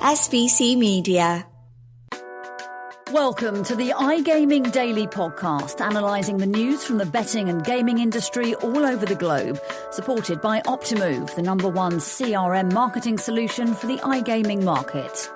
SBC Media. Welcome to the iGaming Daily Podcast, analysing the news from the betting and gaming industry all over the globe, supported by Optimove, the #1 CRM marketing solution for the iGaming market.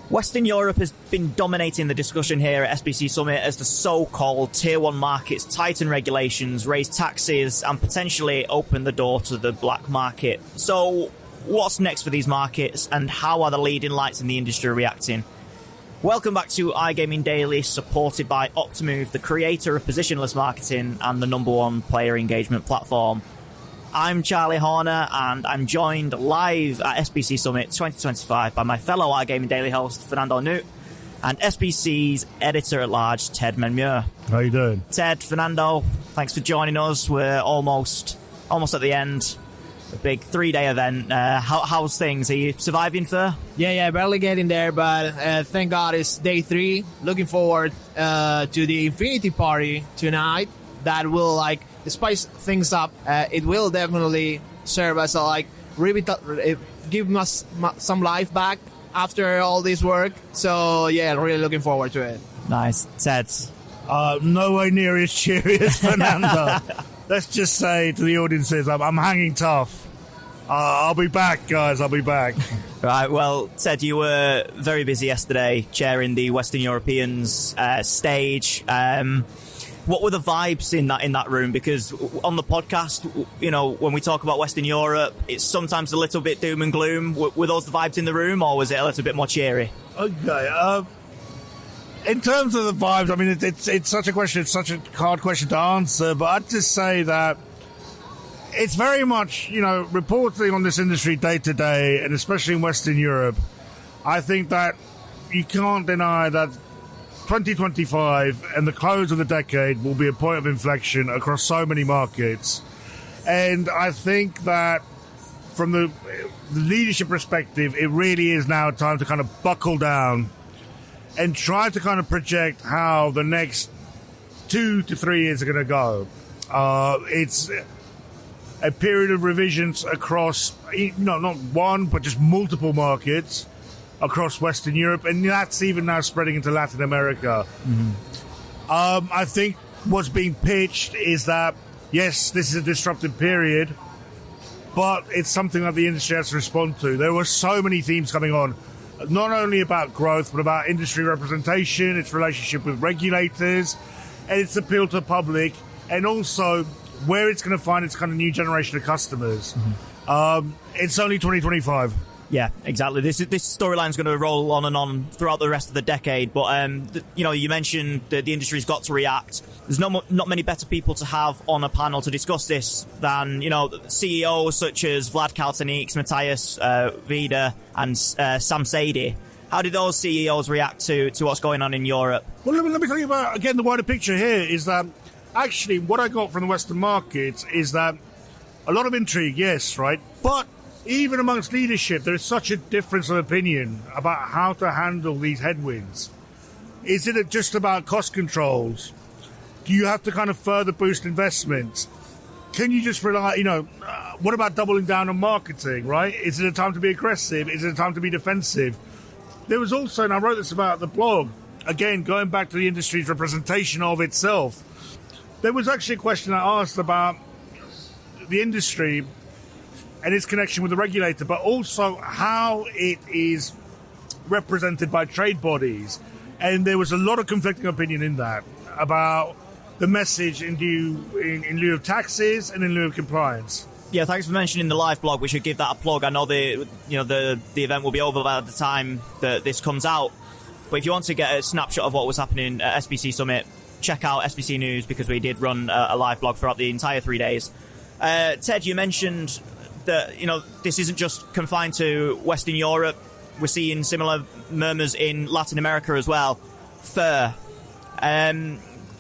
Western Europe has been dominating the discussion here at SBC Summit as the so-called Tier 1 markets tighten regulations, raise taxes and potentially open the door to the black market. So what's next for these markets and how are the leading lights in the industry reacting? Welcome back to iGaming Daily, supported by Optimove, the creator of positionless marketing and the #1 player engagement platform. I'm Charlie Horner, and I'm joined live at SBC Summit 2025 by my fellow iGaming Daily host, Fernando Noodt, and SBC's editor-at-large, Ted Menmuir. How you doing? Ted, Fernando, thanks for joining us. We're almost at the end. A big 3-day event. How's things? Are you surviving, Fer? Yeah, barely getting there, but thank God it's day 3. Looking forward to the Infinity Party tonight. That will spice things up. It will definitely serve as give us some life back after all this work. So yeah, really looking forward to it. Nice. Ted? Nowhere near as cheery as Fernando. Let's just say to the audiences, I'm hanging tough. I'll be back, guys. I'll be back. Right, well, Ted, you were very busy yesterday chairing the Western Europeans stage. What were the vibes in that room? Because on the podcast, when we talk about Western Europe, it's sometimes a little bit doom and gloom. Were those the vibes in the room, or was it a little bit more cheery? Okay. In terms of the vibes, I mean, it's such a question. It's such a hard question to answer. But I'd just say that it's very much, reporting on this industry day to day, and especially in Western Europe, I think that you can't deny that 2025 and the close of the decade will be a point of inflection across so many markets. And I think that from the leadership perspective, it really is now time to kind of buckle down and try to kind of project how the next 2 to 3 years are going to go. It's a period of revisions across, not one, but just multiple markets across Western Europe, and that's even now spreading into Latin America. Mm-hmm. I think what's being pitched is that, yes, this is a disruptive period, but it's something that the industry has to respond to. There were so many themes coming on, not only about growth, but about industry representation, its relationship with regulators, and its appeal to the public, and also where it's going to find its kind of new generation of customers. Mm-hmm. It's only 2025. Yeah, exactly. This storyline is going to roll on and on throughout the rest of the decade. But you mentioned that the industry's got to react. There's not many better people to have on a panel to discuss this than CEOs such as Vlad Kaltaniks, Matthias Vida, and Sam Sadie. How did those CEOs react to what's going on in Europe? Well, let me tell you about, again, the wider picture here is that actually what I got from the Western markets is that a lot of intrigue, yes, right? But even amongst leadership, there is such a difference of opinion about how to handle these headwinds. Is it just about cost controls? Do you have to kind of further boost investments? Can you just rely, what about doubling down on marketing, right? Is it a time to be aggressive? Is it a time to be defensive? There was also, and I wrote this about the blog, again, going back to the industry's representation of itself, there was actually a question I asked about the industry and its connection with the regulator, but also how it is represented by trade bodies. And there was a lot of conflicting opinion in that about the message in lieu of taxes and in lieu of compliance. Yeah, thanks for mentioning the live blog. We should give that a plug. I know the event will be over by the time that this comes out. But if you want to get a snapshot of what was happening at SBC Summit, check out SBC News, because we did run a live blog throughout the entire 3 days. Ted, you mentioned that this isn't just confined to Western Europe. We're seeing similar murmurs in Latin America as well.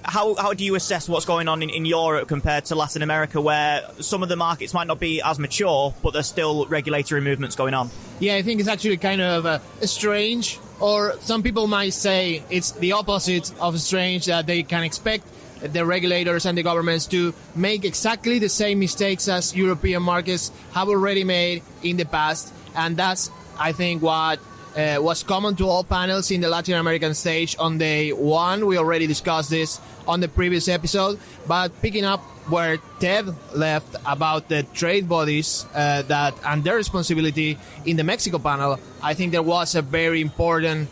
How do you assess what's going on in Europe compared to Latin America, where some of the markets might not be as mature, but there's still regulatory movements going on? Yeah, I think it's actually kind of strange, or some people might say it's the opposite of strange, that they can expect the regulators and the governments to make exactly the same mistakes as European markets have already made in the past. And that's I think what was common to all panels in the Latin American stage on day one. We already discussed this on the previous episode, but picking up where Ted left about the trade bodies that and their responsibility in the Mexico panel, I think there was a very important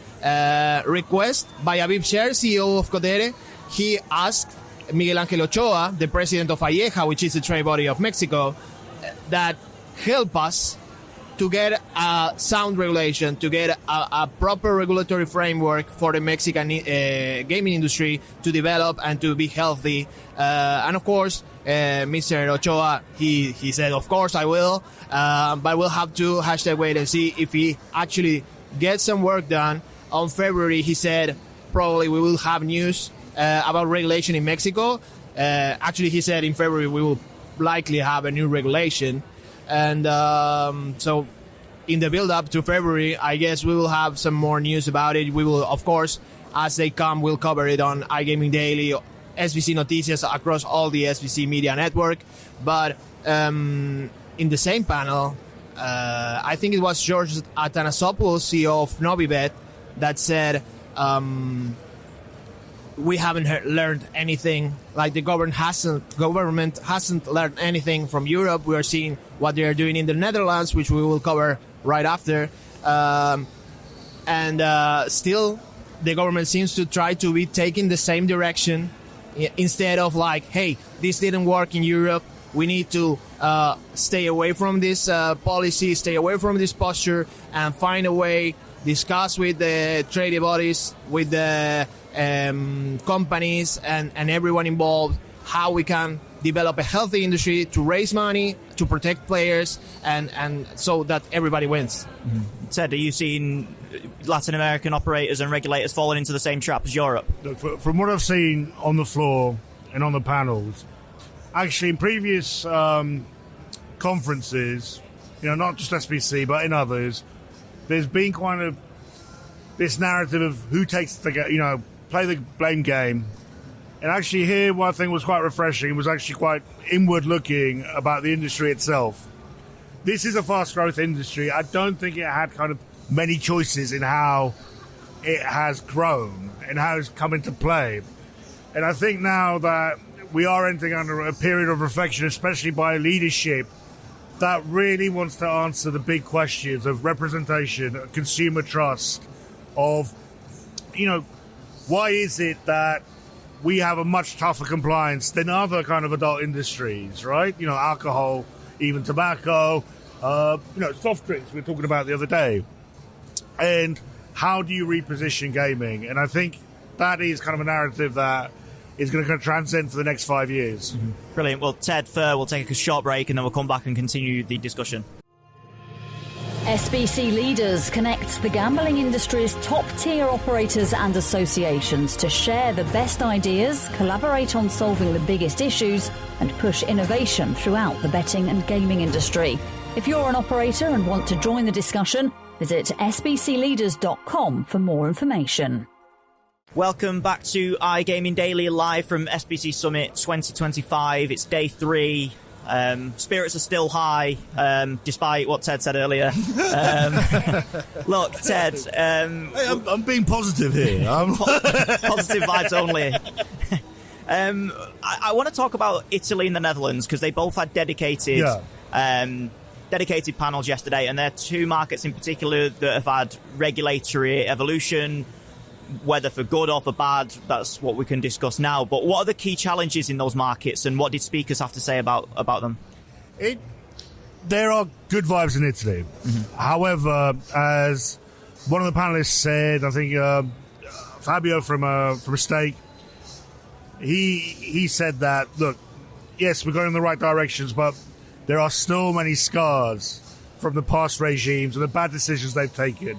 request by Aviv Sher, CEO of Codere. He asked Miguel Ángel Ochoa, the president of AIEJA, which is the trade body of Mexico, that help us to get a sound regulation, to get a proper regulatory framework for the Mexican gaming industry to develop and to be healthy. And of course, Mr. Ochoa, he said, of course I will, but we'll have to wait and see if he actually gets some work done. On February, he said, probably we will have news about regulation in Mexico. Actually, he said in February we will likely have a new regulation. And so in the build-up to February, I guess we will have some more news about it. We will, of course, as they come, we'll cover it on iGaming Daily, SBC Noticias, across all the SBC media network. But in the same panel, I think it was George Athanasopoulos, CEO of Novibet, that said we haven't learned anything. Like the government hasn't learned anything from Europe. We are seeing what they are doing in the Netherlands, which we will cover right after. And still, the government seems to try to be taking the same direction instead of like, hey, this didn't work in Europe. We need to stay away from this policy, stay away from this posture, and find a way, discuss with the trade bodies, with the companies and everyone involved, how we can develop a healthy industry to raise money, to protect players, and so that everybody wins. Mm-hmm. Ted, are you seeing Latin American operators and regulators falling into the same trap as Europe? Look, from what I've seen on the floor and on the panels, actually in previous conferences, not just SBC but in others, there's been kind of this narrative of who takes the play the blame game. And actually here, what I think was quite refreshing was actually quite inward-looking about the industry itself. This is a fast-growth industry. I don't think it had kind of many choices in how it has grown and how it's come into play. And I think now that we are entering under a period of reflection, especially by leadership, that really wants to answer the big questions of representation, consumer trust, of, why is it that we have a much tougher compliance than other kind of adult industries, right? Alcohol, even tobacco, soft drinks we were talking about the other day. And how do you reposition gaming? And I think that is kind of a narrative that is going to transcend for the next 5 years. Mm-hmm. Brilliant. Well, Ted, we'll take a short break and then we'll come back and continue the discussion. SBC Leaders connects the gambling industry's top-tier operators and associations to share the best ideas, collaborate on solving the biggest issues, and push innovation throughout the betting and gaming industry. If you're an operator and want to join the discussion, visit sbcleaders.com for more information. Welcome back to iGaming Daily, live from SBC Summit 2025. It's day 3. Spirits are still high, despite what Ted said earlier. Look, Ted, I'm being positive here. Positive vibes only. I want to talk about Italy and the Netherlands because they both had dedicated panels yesterday, and they're two markets in particular that have had regulatory evolution, whether for good or for bad. That's what we can discuss now. But what are the key challenges in those markets, and what did speakers have to say about them? There are good vibes in Italy. Mm-hmm. However, as one of the panelists said, I think Fabio from Stake, he said that, look, yes, we're going in the right directions, but there are still many scars from the past regimes and the bad decisions they've taken.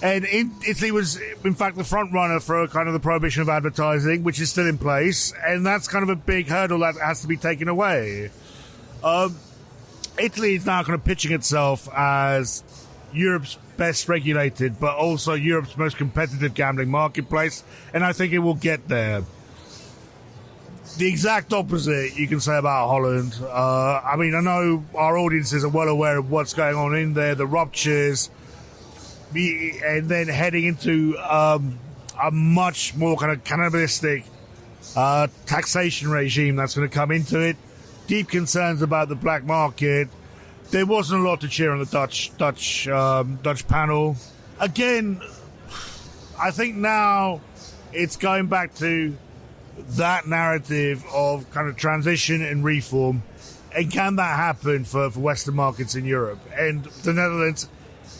And Italy was, in fact, the front runner for kind of the prohibition of advertising, which is still in place. And that's kind of a big hurdle that has to be taken away. Italy is now kind of pitching itself as Europe's best regulated, but also Europe's most competitive gambling marketplace. And I think it will get there. The exact opposite you can say about Holland. I know our audiences are well aware of what's going on in there, the ruptures. and then heading into a much more kind of cannibalistic taxation regime that's going to come into it. Deep concerns about the black market. There wasn't a lot to cheer on the Dutch panel. Again, I think now it's going back to that narrative of kind of transition and reform. And can that happen for Western markets in Europe? And the Netherlands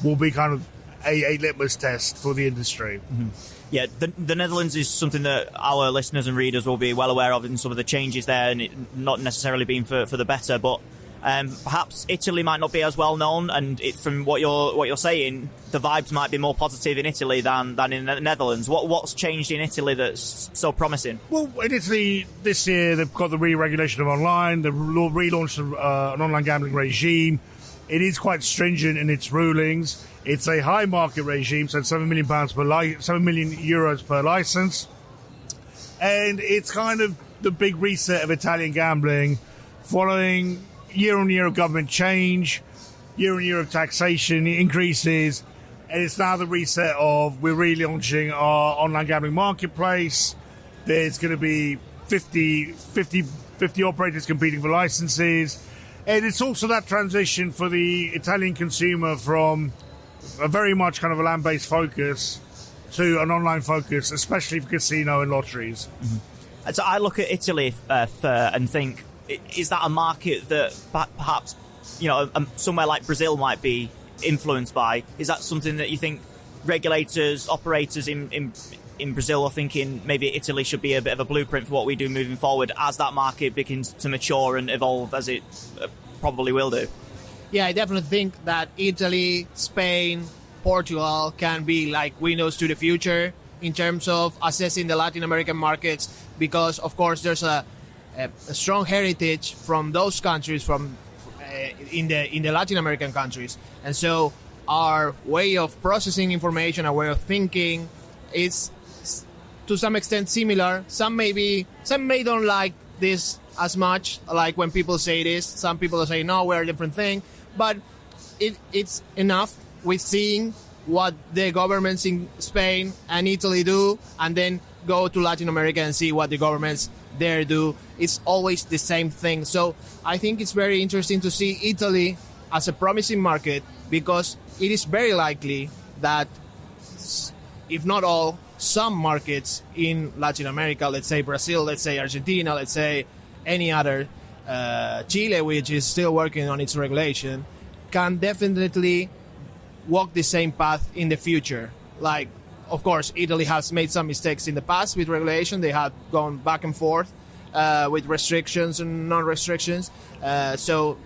will be kind of a litmus test for the industry. Mm-hmm. Yeah, the Netherlands is something that our listeners and readers will be well aware of in some of the changes there, and it not necessarily being for the better. But perhaps Italy might not be as well known, and from what you're saying, the vibes might be more positive in Italy than in the Netherlands. What's changed in Italy that's so promising? Well, in Italy this year they've got the re-regulation of online. They've relaunched an online gambling regime. It is quite stringent in its rulings. It's a high market regime, so it's €7 million €7 million per license, and it's kind of the big reset of Italian gambling, following year on year of government change, year on year of taxation increases, and it's now the reset of we're relaunching our online gambling marketplace. There's going to be 50 operators competing for licenses, and it's also that transition for the Italian consumer from a very much kind of a land-based focus to an online focus, especially for casino and lotteries. Mm-hmm. So I look at Italy and think, is that a market that perhaps, somewhere like Brazil might be influenced by? Is that something that you think regulators, operators in Brazil are thinking maybe Italy should be a bit of a blueprint for what we do moving forward as that market begins to mature and evolve as it probably will do? Yeah, I definitely think that Italy, Spain, Portugal can be like windows to the future in terms of assessing the Latin American markets, because, of course, there's a strong heritage from those countries in the Latin American countries. And so our way of processing information, our way of thinking is to some extent similar. Some may don't like this as much, like when people say this. Some people say, no, we're a different thing. But it's enough with seeing what the governments in Spain and Italy do, and then go to Latin America and see what the governments there do. It's always the same thing. So I think it's very interesting to see Italy as a promising market, because it is very likely that, if not all, some markets in Latin America, let's say Brazil, let's say Argentina, let's say any other, Chile, which is still working on its regulation, can definitely walk the same path in the future. Like, of course, Italy has made some mistakes in the past with regulation. They have gone back and forth with restrictions and non-restrictions. So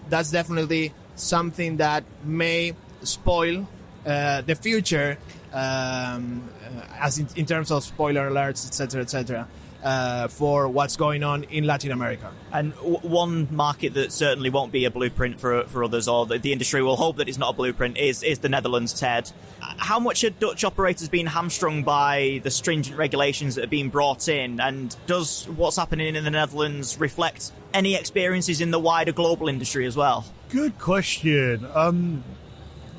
that's definitely something that may spoil the future, as in terms of spoiler alerts, etc., for what's going on in Latin America. And one market that certainly won't be a blueprint for others, or the industry will hope that it's not a blueprint, is the Netherlands, Ted. How much are Dutch operators being hamstrung by the stringent regulations that are being brought in? And does what's happening in the Netherlands reflect any experiences in the wider global industry as well? Good question.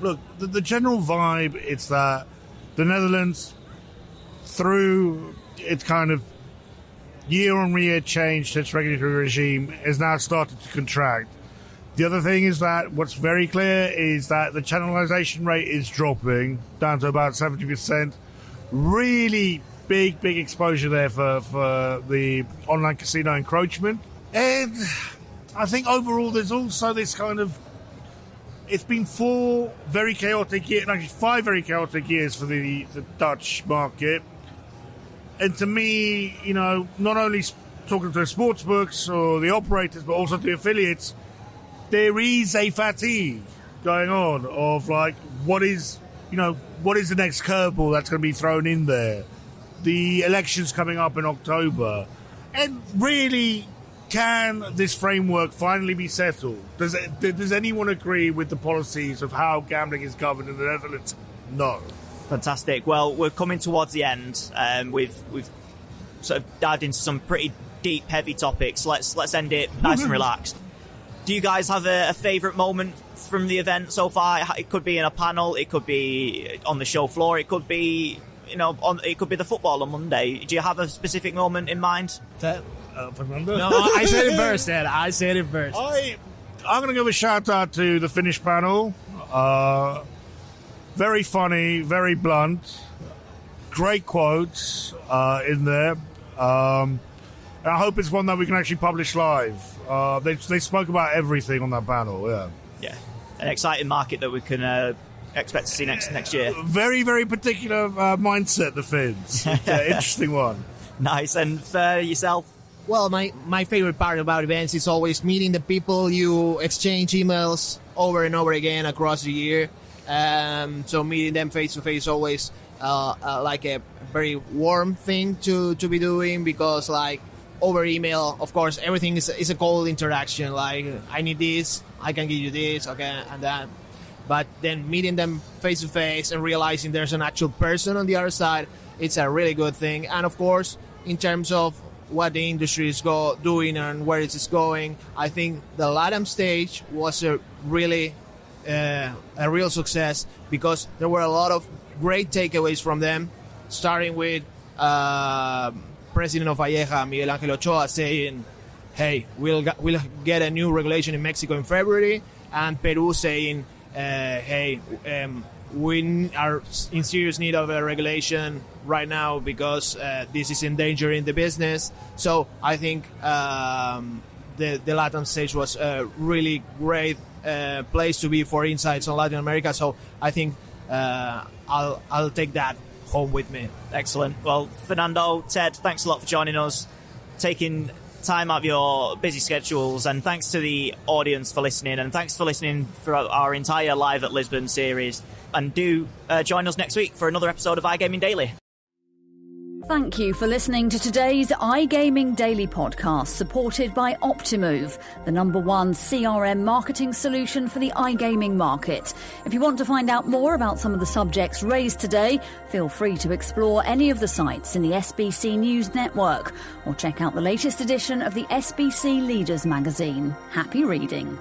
Look, the general vibe is that the Netherlands, through its kind of year-on-year change to its regulatory regime, has now started to contract. The other thing is that what's very clear is that the channelization rate is dropping down to about 70%. Really big exposure there for the online casino encroachment. And I think overall there's also this kind of, it's been 5 very chaotic years for the Dutch market. And to me, not only talking to the sports books or the operators, but also the affiliates, there is a fatigue going on of like, what is the next curveball that's going to be thrown in there? The election's coming up in October. And really, can this framework finally be settled? Does anyone agree with the policies of how gambling is governed in the Netherlands? No. Fantastic. Well, we're coming towards the end. We've sort of dived into some pretty deep, heavy topics. Let's end it nice and relaxed. Do you guys have a favourite moment from the event so far? It could be in a panel, it could be on the show floor, it could be, it could be the football on Monday. Do you have a specific moment in mind? Fernando? No, I said it first, Ed. I said it first. I'm going to give a shout out to the Finnish panel. Very funny, very blunt, great quotes in there. And I hope it's one that we can actually publish live. They spoke about everything on that panel. Yeah, an exciting market that we can expect to see next year. Very, very particular mindset, the Finns. Interesting one. Nice. And for yourself? Well, my favorite part about events is always meeting the people. You exchange emails over and over again across the year. So meeting them face to face always like a very warm thing to be doing, because like over email, of course, everything is a cold interaction. Like, I need this, I can give you this, okay, and that. But then meeting them face to face and realizing there's an actual person on the other side, it's a really good thing. And of course, in terms of what the industry is doing and where it is going, I think the LATAM stage was a real success, because there were a lot of great takeaways from them, starting with President of Valleja, Miguel Ángel Ochoa, saying, hey, we'll get a new regulation in Mexico in February, and Peru saying, hey, we are in serious need of a regulation right now because this is endangering the business. So I think the Latin stage was a really great place to be for insights on Latin America. So I think I'll take that home with me. Excellent. Well, Fernando, Ted, thanks a lot for joining us, taking time out of your busy schedules, and thanks to the audience for listening, and thanks for listening throughout our entire Live at Lisbon series. And do join us next week for another episode of iGaming Daily. Thank you for listening to today's iGaming Daily podcast, supported by Optimove, the #1 CRM marketing solution for the iGaming market. If you want to find out more about some of the subjects raised today, feel free to explore any of the sites in the SBC News network, or check out the latest edition of the SBC Leaders magazine. Happy reading.